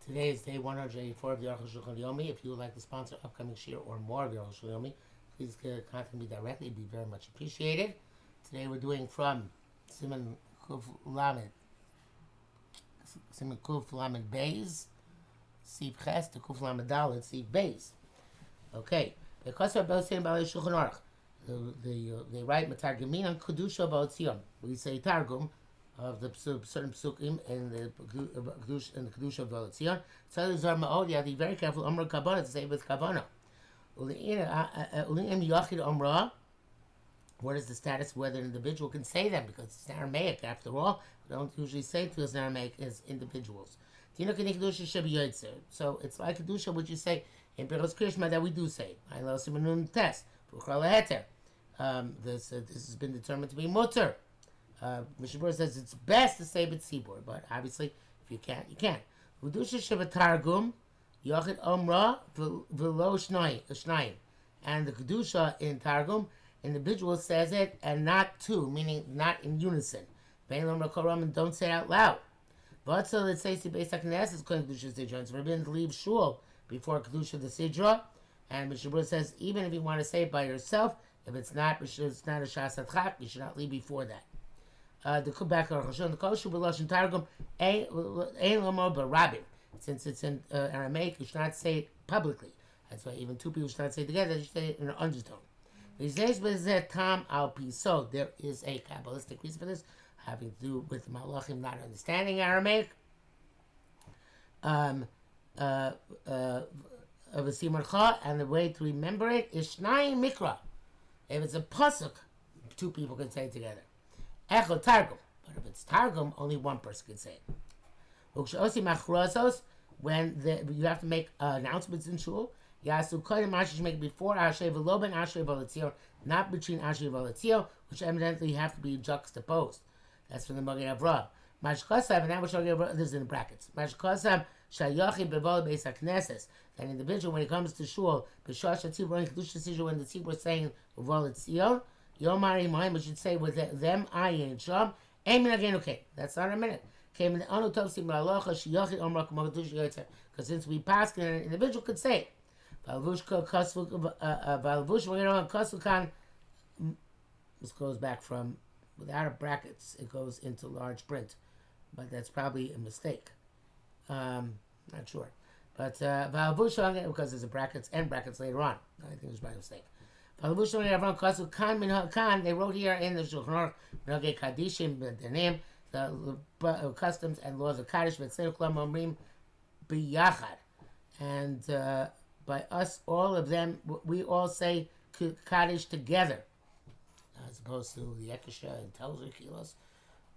Today is day 184 of the Arukh HaShulchan OC. If you would like to sponsor upcoming shir or more of the Arukh HaShulchan OC, please contact me directly. It'd be very much appreciated. Today we're doing from Simon Kuf Lamed Beis, Sif Ches to Kuf Lamed Dalet, Sif Beis. Okay. Because we're both saying about Shulchan Aruch, they write Matargumin on Kedusha Ba'otzion. We say Targum of the certain psukim in the Kedusha of Ba'otzion. So there's our Ma'od, you have to be very careful, Umrah Kavanah, to say with Kavanah. Uli'im Yachid Umrah, what is the status, whether an individual can say them, because it's Aramaic after all. We don't usually say to us in Aramaic as individuals. So it's like Kedusha, which you say in Berachos Krishma that we do say. This has been determined to be mutter. Mishabur says it's best to say b'tzibur, but obviously if you can't, you can't. Kedusha shebatargum yachid omra v'lo shnayim, and the kedusha in targum, individual says it and not two, meaning not in unison. And don't say it out loud. But so let's say Beis HaKnesses is calling Kedusha Sidra. It's forbidden to leave shul before Kedusha the Sidra. And Mishabur says even if you want to say it by yourself, if it's not a Shas Adchak, you should not leave before that. The Kubak Arukh HaShulchan, the Kol Shu B'Lashon Targum Ein Lomo B'Rabim. Since it's in Aramaic, you should not say it publicly. That's why even two people should not say it together. They should say it in an undertone. So there is a Kabbalistic reason for this, having to do with the Malachim not understanding Aramaic. And the way to remember it is Shnayim Mikra. If it's a pasuk, two people can say it together. Echo Targum. But if it's Targum, only one person can say it. When you have to make announcements in shul, Yasu Kodim Asher should make before Asher V'Loben Asher V'Latzion, not between Asher V'Latzion, which evidently have to be juxtaposed. That's from the Magen Avraham. Mashkosav, and that which this is in brackets. Mashkosav Shayachi Bevol Beis HaKnesses. An individual, when he comes to shul, B'Shosh HaTzibur in Kedusha Sidra, when the Tzibur is saying V'Vol Tzion, Yomar Imayim, we should say with them Ayin Sham. Amen again. Okay, that's not a minute. Came in the Anu Tov Sim La'alocha Shayachi Omra K'Mo Kedusha Yotzer. Because since we pass, an individual could say it. This goes back from without brackets, it goes into large print, but that's probably a mistake. Not sure, but because there's a brackets and brackets later on. I think it was by mistake. They wrote here in the Shulchan Aruch Kadishim, their name, the customs and laws of Kaddish, and by us, all of them, we all say Kaddish together, as opposed to the Ekisha and Telzer Kilos,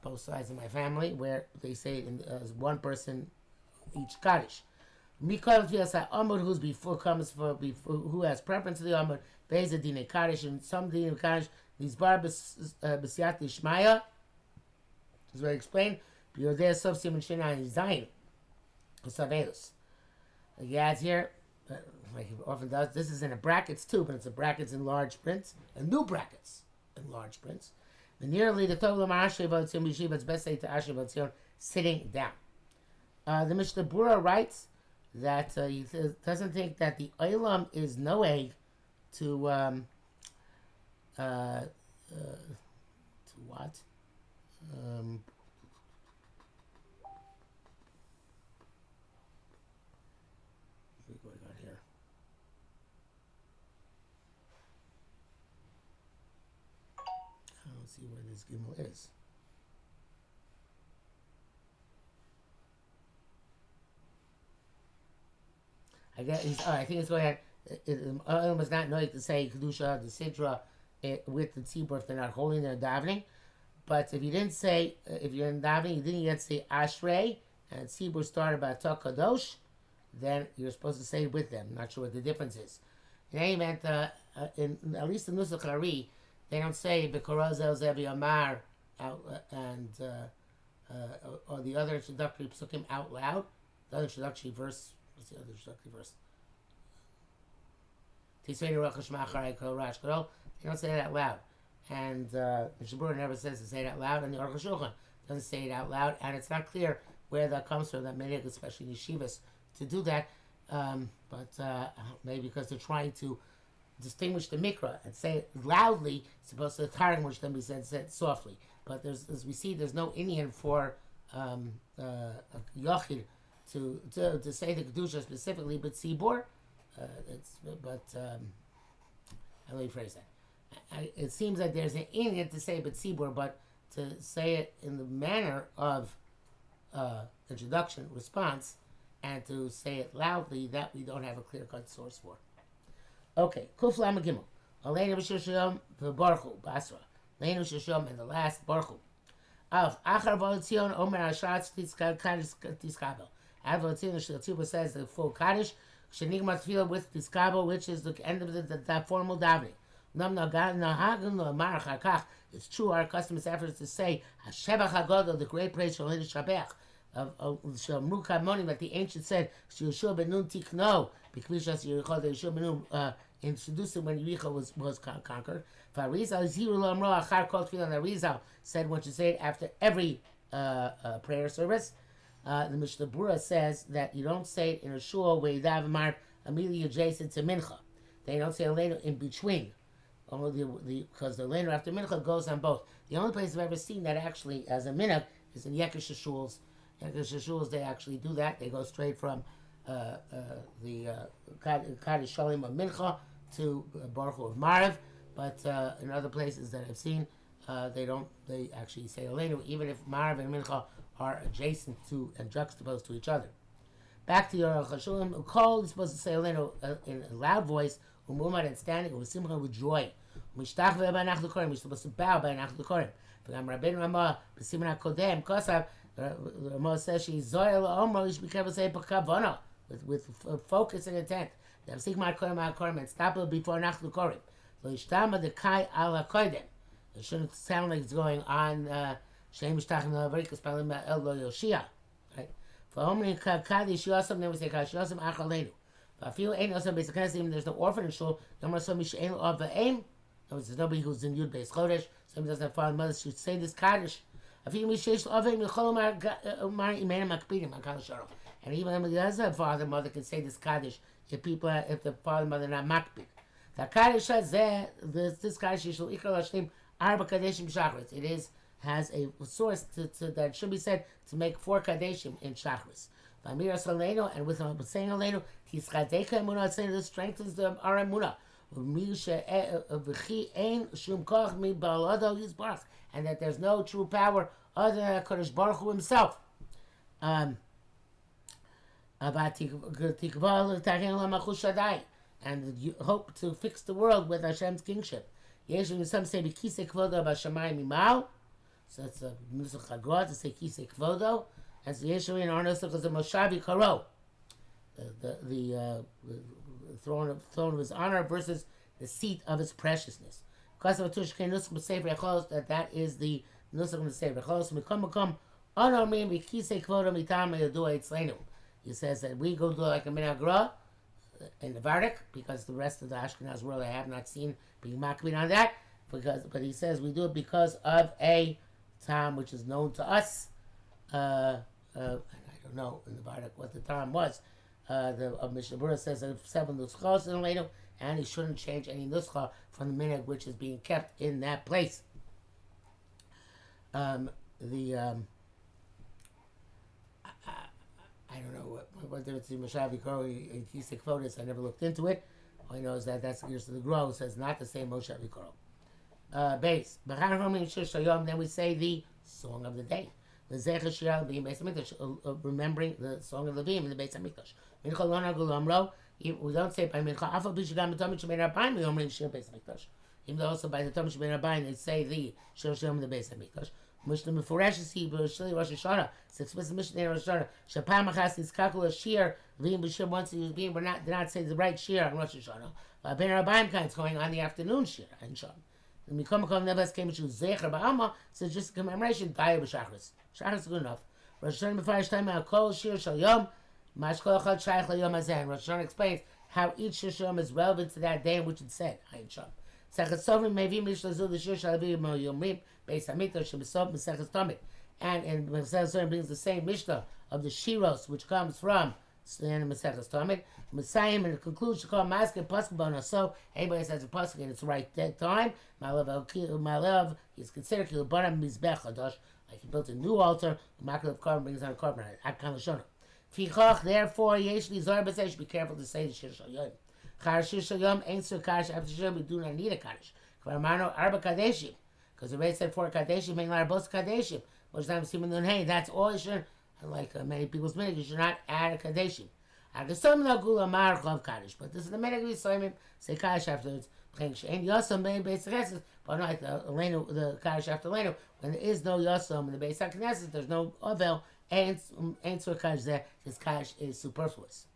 both sides of my family, where they say it as one person each Kaddish. Mikol Tfilas Amud, who's before comes for before, who has preference to the Amud, Beza Dine Kaddish, and some Dine Kaddish, these bar B'Siyat Ishmaya, as I explained, you're there, Sof Simon Shina and Zayin, Savelus. He adds here, like he often does, this is in a brackets too, but it's a brackets in large prints, and new brackets in large prints. The nearly the Tov Lama Ashrei V'Otzion B'Yeshiva, it's best say to Ashrei V'Otzion, sitting down. The Mishnah Bura writes that he doesn't think that the Olam is Noeg to what? What do we got here? I don't see where this Gimel is. I think it's going to. Olam is not knowing to say Kedusha the Sidra with the tzibur if they're not holding their davening. But if you didn't say, if you're in davening, you didn't yet say Ashrei, and tzibur started by Kadosh, then you're supposed to say it with them. Not sure what the difference is. In any event, in at least the Nusach Ari, they don't say B'Korozel Zevi Amar and or the other introductory psukim out loud. The other introductory verse. What's the other introductory verse? They don't say it out loud. And Mishabur never says to say it out loud, and the Arukh HaShulchan doesn't say it out loud, and it's not clear where that comes from, that minhag, especially in yeshivas, to do that. But maybe because they're trying to distinguish the mikra and say it loudly, it's supposed to targum, which then be said softly. But there's, as we see, there's no Indian for yochid to say the kedusha specifically, but tzibor. Let me rephrase that. It seems that there's an Indian to say but tzibor, but to say it in the manner of introduction, response, and to say it loudly, that we don't have a clear-cut source for. Okay, Kuf Lam Gimel. Aleinu Shisham Baruchu Basra. Aleinu Shisham and the last Baruchu. Of Achar Voltzion Omer Ashatz Tiskabel. At Voltzion, Shiltiba says the full Kaddish, Shenigmat Tefillah with Tiskabel, which is the end of the formal davening. It's true, our custom is after to say Hashebach HaGodol, the great praise for Lady Shabech. Shamru Kamonim, that the ancient said, Yeshua ben Nun Tikno, because Yeshua ben Nun introduced him when Yericho was conquered. Farizal Ziru Lamro Achar Kol Tefillah. And Arizal said one should say it after every prayer service. The Mishnah Berurah says that you don't say it in a shul where you daven mar immediately adjacent to mincha. They don't say Aleinu in between. Because the Aleinu after mincha goes on both. The only place I've ever seen that actually as a minhag is in Yekish shuls. Yekish they actually do that. They go straight from the Kaddish Shalim of Mincha to Baruch Hu of Mariv. But in other places that I've seen, they don't. They actually say Aleinu, even if Mariv and Mincha are adjacent to and juxtaposed to each other. Back to your Arukh HaShulchan, Kol is supposed to say Aleinu in a loud voice, Umumad and standing, Usimcha with joy. Mishtach ve'banach l'korim. We're supposed to bow by nach l'korim. V'gam Rabbeinu Ramah b'siman hakodem kosav. Ramah says she's zoyel la'omro. You should be careful to say b'kavana with focus and intent. Yamsik ma'akorim ma'akorim and stop it before nach l'korim. Lo yishtama dekai al hakodem. It shouldn't sound like it's going on. Sheim mishtach n'avarikas palim el lo yoshia. Right. V'omri kaddish yosam. Then we say kaddish yosam achaleinu. There's no orphan in shul. There's nobody who's in Yud Beis Chodesh. Somebody doesn't have father and mother should say this Kaddish. And even if he doesn't have father and mother can say this Kaddish if the father and mother are not makpid. The Kaddish says this Kaddish it has a source that should be said to make 4 Kaddeshim in Shachris. And with saying Aleinu, this strengthens our emunah. And that there's no true power other than HaKadosh Baruch Hu himself. And you hope to fix the world with Hashem's kingship. Some say Kisei Kvodo b'Shamayim Imal. So that's a Nusach Hagod to say Kisei Kvodo. As the Yeshua in our Nusach is a Moshavi Karo, the throne of his honor versus the seat of his preciousness. Because of that is the Nusach of the Sefer Recholos. Mikom Onomrim B'Kisei Kvodo Mitam Yodua Etzleinu. He says that we go do like a Minagra in the Vardik, because the rest of the Ashkenaz world I have not seen being makbid on that. But he says we do it because of a time which is known to us. And I don't know in the Bardak what the time was. The Mishnah Berurah says that 7 nuschos in Aleinu, and he shouldn't change any nuschah from the minhag which is being kept in that place. I don't know what difference between Moshavi Karo and Kisei Kvodos. I never looked into it. All I know is that that's the years of the Gro says not the same Moshavi Karo. Base. Then we say the song of the day. The Zecher Shir being Beis Hamikdash, remembering the song of Levim in the Beis Hamikdash. Mincha Lona Gulamro. We don't say it by Mincha. Afal Bishgam Tomit Shemein Rabbaim. We only Shir Beis Hamikdash. Even though also by the Tomit Shemein Rabbaim they say the Shir Shir in the Beis Hamikdash. Mishnah Meforesh is he Shili Rosh Hashanah. It's explicit Mishnah in Rosh Hashanah. Shapam Achas Niskakul Shir Levim B'Shir once he was being. They're not saying the right Shir on Rosh Hashanah. Ben Rabbaim kind is going on the afternoon Shir and Shon. The Mikom Nebas came to Zecher Ba'alma, so just a commemoration. Daya b'Shachris. Shachris is good enough. Rosh Hashanah b'Farish time al Kol Shir Shal Yom Mashkol Achad Shaykh LaYom Hazeh. Rosh Hashanah explains how each Shir Shal Yom is relevant to that day in which it's said. Ayin Shom. Sechet Sovim Mevim Mishlazu the Shir Shal Yom Yomrim Beis Hamikdash Shebesov Mesechet Tomit. And Masechus brings the same Mishnah of the Shiros, which comes from Masechus Tamid. Messiah in the conclusion called Masket Pasuk Bona. So anybody says a Pasuk and it's right that time. My love is considered Kilubana Mizbech Hadosh, like he built a new altar. The Makal of carbon brings on a carbon. Akan Lashona. Fichach, therefore, Yesh Lizar B'Sei should be careful to say the Shir Shal Yom. Char Shir Shal Yom ain't so Kaddish after Shir Yom. We do not need a Kaddish. Kvarmano Arba Kadeshim, because the Rebbe said 4 Kadeshim, ain't not both Kadeshim. Most times Simon Nun Hey, that's all you should. Like many people's minute, you should not add a Kadeshim. But this is the minute we saw him say Kaddish afterwards. And Yosam made Beis HaKnesses, but not the Kaddish after Leno. When there is no Yosam in the Beis HaKnesses, there's no Ovel, and so Kaddish there. This Kaddish is superfluous.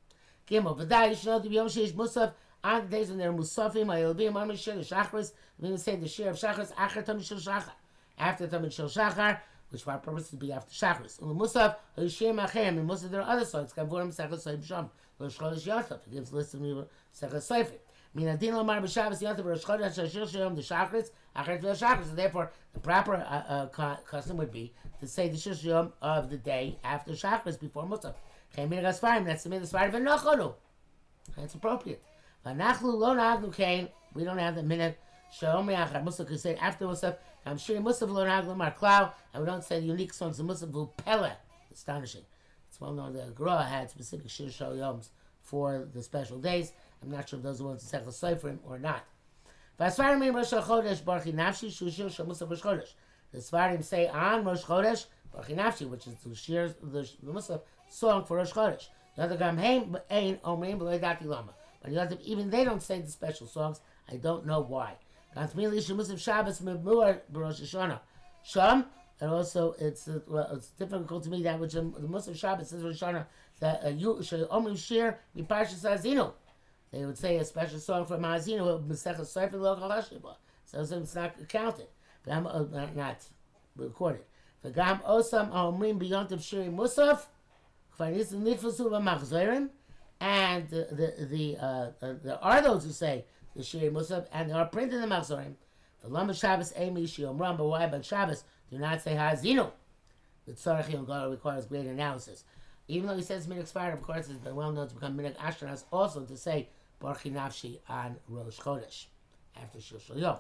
Gimel, V'day, you should know the Yom Sheish Musaf, on the days when they're Musafim, Ayelbim, Amr Shir, the Shachris, we're going to say the Shir of Shachris, Achar Tamid Shel Shachar. After Tamid Shel Shachar, which for our purpose would be after Shachris. In the Musaf, Shir Machem, in Musaf there are other songs, Kavurim, Sechel Soif Shom, Rosh Chodesh Yosef, it gives list of Sechel Soif. Minadin Lomar B'Shabbos Yosef, Rosh Chodesh Shir Shom, the Shachris, Achar Tefillah Shachris. So therefore, the proper custom would be to say the Shir Shom of the day after Shachris, before Musaf. That's the middle of Nochonu. That's appropriate. We don't have the minute. Musaf could say after Musaf. I'm sure Musaf lo naglu mar klau, and we don't say the unique songs. The Musaf vu pele, astonishing. It's well known that Gra had specific shir shal yoms for the special days. I'm not sure if those are ones in Sechel Soferim or not. Vasvarim in Rosh Chodesh Barchi Nafshi Shu Shir Shal Musaf Rosh Chodesh. The Svarim say on Rosh Chodesh Barchi Nafshi, which is the Musaf song for Rosh Chodesh. The other Gam Haim Ein Omrim B'Loi Dati Lama. But the other, even they don't say the special songs. I don't know why. Shabbos Rosh Hashanah. Sham, and also it's difficult to me that which the Musaf Shabbos says Rosh Hashanah that Omrim Shir Miparshas Hazinu. They would say a special song from Hazinu, Masechus Sofer Lo Chalashiba. So it's not counted, but I'm not recorded. V'gam Osam Omrim B'Yontav Shiri Musaf Kvanis Nitfusu V'Machzorim, and there are those who say the Shiri Musaf, and they are printed in the Machzorim. For Lama Shabbos, Amy, Shiomram, but why? But Shabbos, do not say Hazinu. The Tzarech Yom Gadol requires great analysis. Even though he says Minik Sfar, of course, it's been well known to become Minik Ashkenaz also to say Barchi Nafshi on Rosh Chodesh after Shir Shal Yom.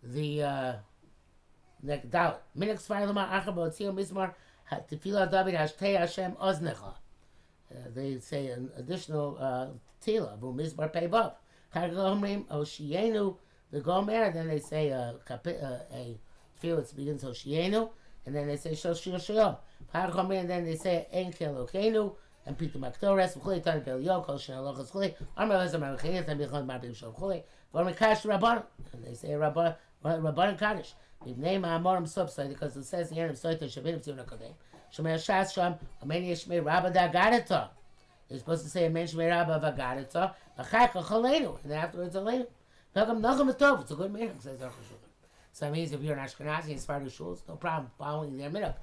The Dalit Minik Sfar Lamar Achar B'Otzio Mizmar Tefillah David Hashtei Hashem Oznecha. They say an additional tefillah, Vu Mizmar Pei Vav. Kargomrim Oshienu the Gomer. Then they say a tefillah that begins Oshienu, and then they say Shal Shir Shayom. Kargomrim, and then they say Ein Kelokenu and Pitu Maktores. V'chulei Tani Belio Kol Shen Alochas Chulei. Amar Lezer Marachiyah Tam Yichon Marbim Shal Chulei. V'Mekash Rabban, and they say Rabban Kaddish. We've named Amorim Subside because it says the end of Soita Shabbat Tzivna Kodem. Shemei Shas Sham Ameni Shmei Rabba Dagadata. They're supposed to say Amen Shmei Rabba Vagadata. Achaka Chalenu, and then afterwards Alenu. Nagam Nacham Tov. It's a good minhag, says Arukh HaShulchan. So that means if you're an Ashkenazi and Sephardi shuls, no problem following their minhag.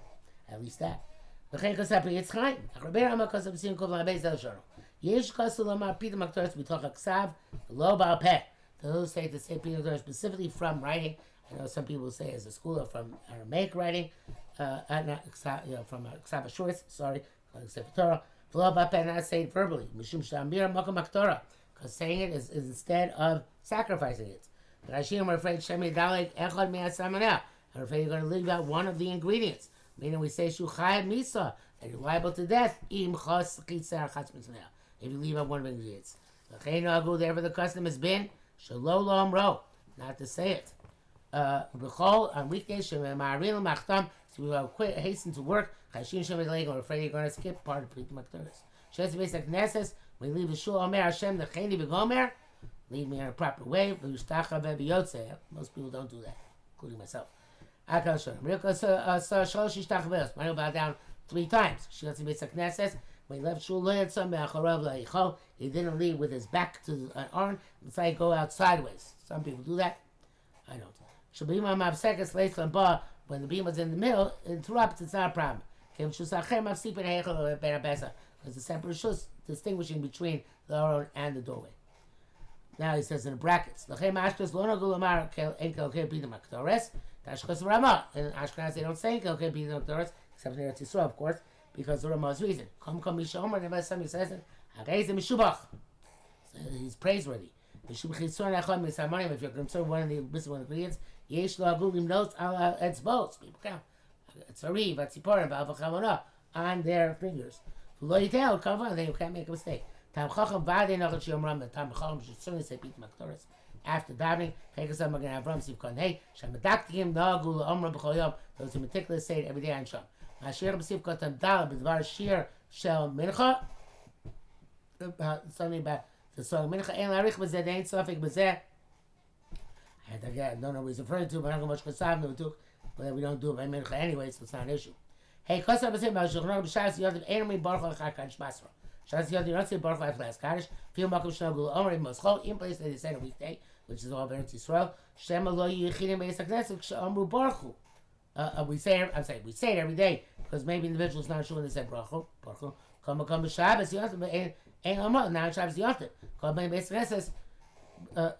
At least that. L'chein Kasapi Yitzchayim. Achrabei Rama Kasab Sim Kov L'Abei Zel Shono. Yesh Kasu Lama Pita Maktoris B'Toch HaKsav Lo Baal Peh. Those say to say Pita Maktoris specifically from writing. I know some people say as a school or from Aramaic writing, from Ksav Ashurith, sorry, Sefer Torah. V'lo Baal Peh, not say it verbally. Mishum Shamir Makom HaKtorah. Because saying it is instead of sacrificing it. But Rashim are afraid Shemi Dalek Echad Me'asamanah. I'm afraid you're going to leave out one of the ingredients. Meaning we say Shuchayat Misa, that you're liable to death. Im Chos Chitzar Chatz Mitzvah. If you leave out one of the ingredients. Therefore the custom has been Shalo Lo Amro, not to say it. B'chol on weekdays Shema'arin Machtam, so we will hasten to work. Chashin Shemid Lego, we're afraid you're going to skip part of Prit Maktoris. Shes B'Sek Knesses, we leave the shul Omer Hashem the Cheni B'Gomer, leave me in a proper way. V'Yushtacha V'Yotze. Most people don't do that, including myself. Akal Shalom. Rilka Shalosh Yishtach V'Yos. Mine will bow down 3 times. Shes B'Sek Knesses. When he left shul Loyatzam Be'acharav La'ichol, he didn't leave with his back to an arm. It's like go out sideways. Some people do that. I don't. Shabima Mavsekes Leitz Lamba. When the beam was in the middle, it interrupts. It's not a problem. Because the separate shus distinguishing between the aron and the doorway. Now he says in the brackets, Tashkos Rama. In Ashkenaz, they don't say okay, be the Torah, except in Eretz Yisrael, of course, because of Rama's reason. Come Mishomer, never somebody says it. Hagei ze Mishubach. He's praiseworthy. If you're concerned one of the missing ingredients, Yesh lo agulim notes ala etzbos. People count. It's a riv, it's important, v'avachamona on their fingers. Lo yitel, come on, then you can't make a mistake. Tam chacham v'adei nachal shiyom ram. Tam chacham should certainly say pit maktoris after davening. Chekasam magen avram siv kon hey. Shamadaktim nagul omra b'chol yom. Those who meticulously say it every day on Sham. Ashir b'siv kotam dal b'dvar shir shel mincha. Something about the song mincha ein larich b'zeh dein sofik b'zeh. I don't know what he's referring to, but I'm going to much but we don't do it by mincha anyway, so it's not an issue. Hey, Kosa b'sim b'shulchan b'shas yodin enemy baruch achar kaddish basra. Shas yodin don't say baruch achar last kaddish. Feel makom shnagul omer moschol in place that they said a weekday, which is all Eretz Yisrael. Shema lo yichidim beis hakneset k'shamru baruch. We say it every day because maybe individuals not sure when they say baruch. Come b'Shabbos yodin ein omer now Shabbos yodin. Come beis hakneset.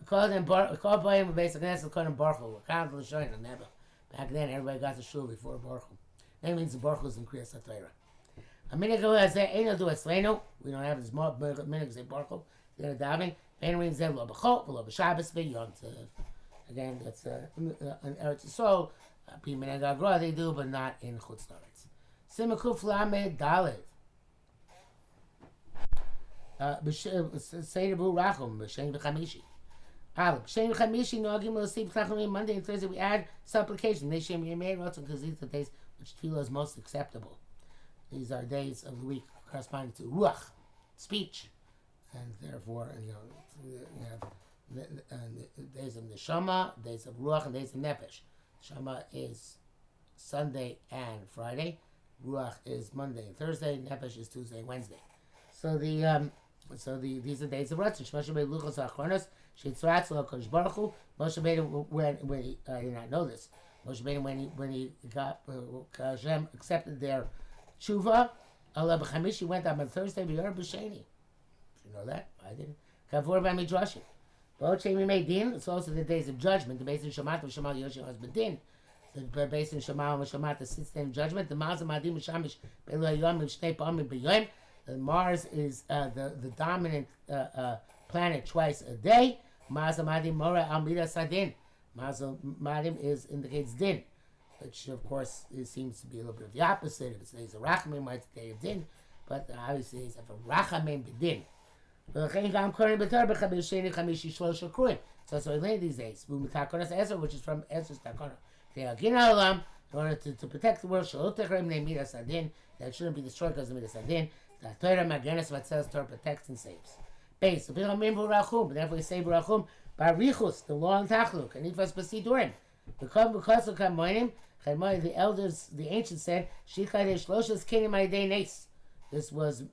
Call by him basically that's call him Baruch. Count the shine and never. Back then everybody got the shul before Baruch. That means the Baruch was in Kriyas HaTorah. A minute ago I said ain't no do a sleno. We don't have this more minute say Baruch. They're diving. And we say lo b'chol, lo b'Shabbos beyond. Again, that's an Eretz Yisrael. People in Gagra they do, but not in Chutz La'aretz. Simakuf Lamed Dalet. Seder Rachum b'Shem v'Chamishi. Shem Chamishi Noagim L'Sib Chachmim. Monday and Thursday we add supplication. They Shem Yemei Rotzon because these are the days which Tefillah is most acceptable. These are days of the week corresponding to Ruach, speech, and therefore you have the days of Neshama, days of Ruach, and days of Nefesh. Neshama is Sunday and Friday. Ruach is Monday and Thursday. Nefesh is Tuesday and Wednesday. So these are days of Ratzon. Moshe Rabbeinu Luchos Achronos Sheitzratz LaKadosh Baruch Hu. Moshe Rabbeinu when he I did not know this. Moshe Rabbeinu when he got Hashem accepted their tshuva. Allah b'Chamish he went up on Thursday b'Yor b'Sheni. You know that? I didn't. Kavur b'Midrashim. But Shemi made din. It's also the days of judgment. The base in Shemat v'Shemal Yoshim has bedin. The base in Shemal v'Shemat sits there in judgment. The Mazam Adim Shamish B'Elo Yom V'Shnei Pa'amim B'Yom. Mars is the dominant planet twice a day. Mazamadim Mora Almida Sadin. Mazamadim indicates din, which of course it seems to be a little bit of the opposite. If it's days of Rachamim, it's the day of din, but obviously it's of Rachamim B'din. So I learned these days. Which is from Ezra's Takana. In order to protect the world, that shouldn't be destroyed because of Midas Adin. The Torah Magenes Vatzel's Torah protects and saves. Base. But therefore we say Barachum, Barichus, the law and Tachluk, and Ifas Basidurim. Because of Kamoinim, the elders, the ancients said, Shikade Shloshas Kenim Aidei Nes. This was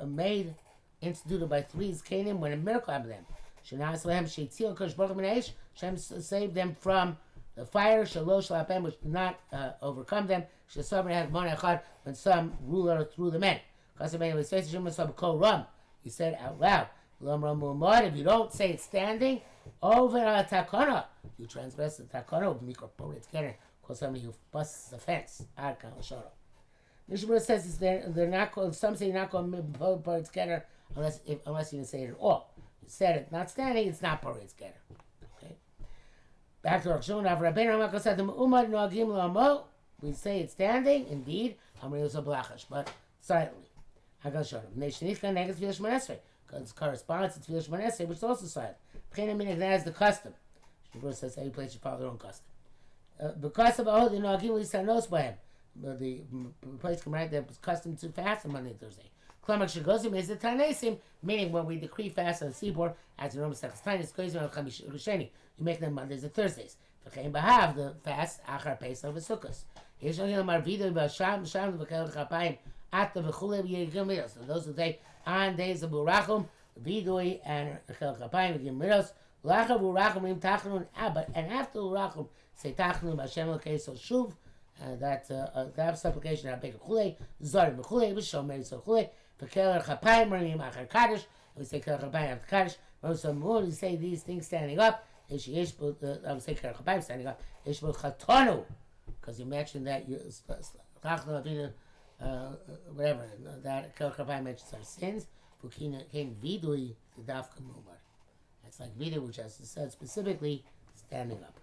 made, instituted by three Kenim when a miracle happened to them. Shanas Lehem Sheitzil Kosh Baruch Minaish, Shem saved them from the fire, Shalosh Lapem, which did not overcome them. Shesabra had Monachad when some ruler threw them in. He said out loud, if you don't say it standing, over a takana, you transgress the takana of mikroporit keren, because somebody who busts the fence. Mishmur says they're not called. Some say you're not called poritz keren unless you didn't say it at all. You said it not standing, it's not poritz keren. Okay. Back to Rabbeinu said the umad noagim lamo. We say it standing, indeed, but silently. Because it corresponds to Tefillah Shmoneh Esrei, which is also silent. That is the custom. The says every place should follow their own custom. Because of all the Noagim Lisanos by him, the place can write that was custom to fast on Monday and Thursday. Klamak Shagozim is the Tanesim, meaning when we decree fast on the seaboard, as the Roman Sachstain is crazy on Chamish Risheni, you make them Mondays and Thursdays. V'chein Bahav, the fast, Achar Pesach v'Sukkos. Yesh Ogil Marvido v'Sham, Sham v'Kel Chapayim, Atta v'Chule v'Yegim Midos. So those who say on days of Burachum, Vidui and Chel Chapayim v'Yegim Midos, Lacha Burachum im Tachnun, and after Burachum, say Tachnun Hashem L'Keisel Shuv, that have supplication at Beka Chule, Zar v'Chule, v'Shomer so Chule, v'Kel Chapayim Marim Achar Kaddish, we say Kel Chapayim after Kaddish, most of them we say these things standing up, I would say Kerach standing up. Ishbul Chatonu, because you mentioned that you whatever that Kerach mentions our sins. Vukina Kain Vidui the Dafka Mumar. It's like Vida, which, as I said specifically, standing up.